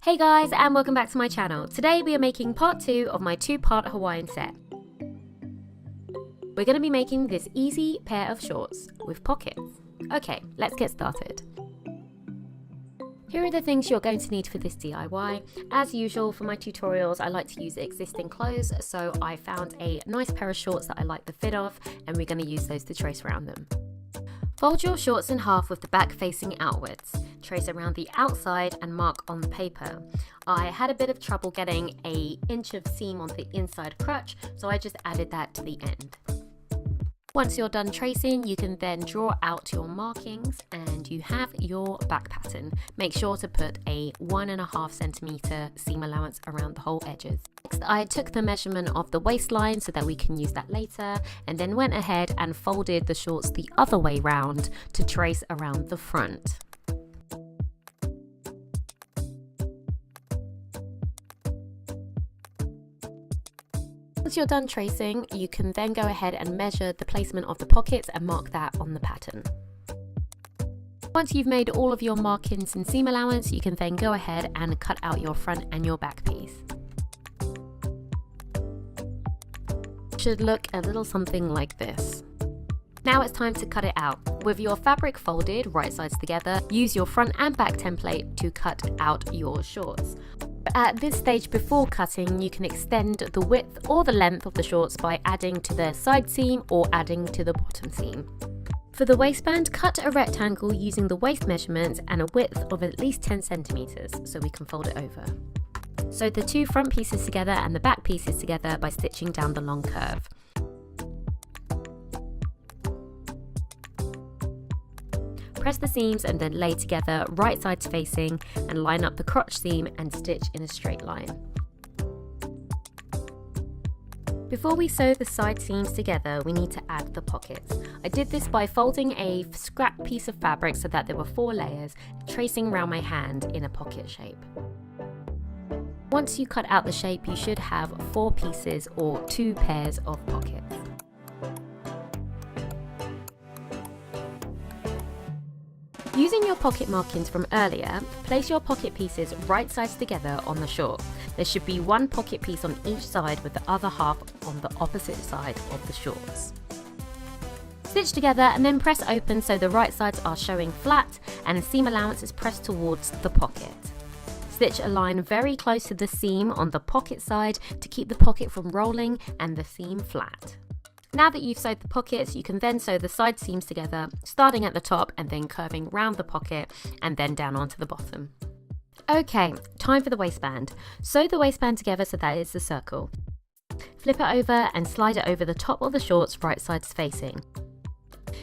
Hey guys, and welcome back to my channel. Today we are making part 2 of my 2-part Hawaiian set. We're going to be making this easy pair of shorts with pockets. Okay, let's get started. Here are the things you're going to need for this DIY. As usual for my tutorials, I like to use existing clothes, so I found a nice pair of shorts that I like the fit of, and we're going to use those to trace around them. Fold your shorts in half with the back facing outwards. Trace around the outside and mark on the paper. I had a bit of trouble getting an inch of seam on the inside crotch, so I just added that to the end. Once you're done tracing, you can then draw out your markings and you have your back pattern. Make sure to put a 1.5 centimeter seam allowance around the whole edges. Next, I took the measurement of the waistline so that we can use that later, and then went ahead and folded the shorts the other way round to trace around the front. Once you're done tracing, you can then go ahead and measure the placement of the pockets and mark that on the pattern. Once you've made all of your markings and seam allowance, you can then go ahead and cut out your front and your back piece. It should look a little something like this. Now it's time to cut it out. With your fabric folded, right sides together, use your front and back template to cut out your shorts. At this stage before cutting, you can extend the width or the length of the shorts by adding to the side seam or adding to the bottom seam. For the waistband, cut a rectangle using the waist measurements and a width of at least 10 centimeters so we can fold it over. Sew the two front pieces together and the back pieces together by stitching down the long curve. Press the seams and then lay together right sides facing and line up the crotch seam and stitch in a straight line. Before we sew the side seams together, we need to add the pockets. I did this by folding a scrap piece of fabric so that there were 4 layers, tracing around my hand in a pocket shape. Once you cut out the shape, you should have 4 pieces or 2 pairs of pockets. Using your pocket markings from earlier, place your pocket pieces right sides together on the short. There should be 1 pocket piece on each side with the other half on the opposite side of the shorts. Stitch together and then press open so the right sides are showing flat and the seam allowance is pressed towards the pocket. Stitch a line very close to the seam on the pocket side to keep the pocket from rolling and the seam flat. Now that you've sewed the pockets, you can then sew the side seams together, starting at the top and then curving round the pocket and then down onto the bottom. Okay, time for the waistband. Sew the waistband together so that it's a circle. Flip it over and slide it over the top of the shorts right sides facing.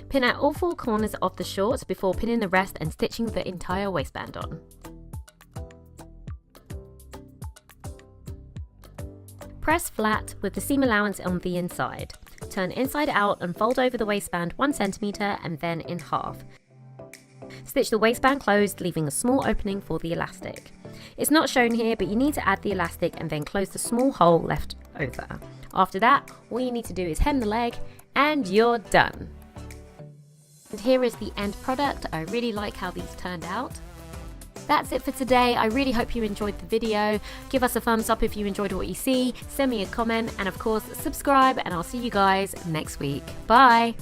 Pin at all 4 corners of the shorts before pinning the rest and stitching the entire waistband on. Press flat with the seam allowance on the inside. Turn inside out and fold over the waistband 1 centimeter and then in half. Stitch the waistband closed, leaving a small opening for the elastic. It's not shown here, but you need to add the elastic and then close the small hole left over. After that, all you need to do is hem the leg and you're done. And here is the end product. I really like how these turned out. That's it for today. I really hope you enjoyed the video. Give us a thumbs up if you enjoyed what you see. Send me a comment and of course subscribe, and I'll see you guys next week. Bye!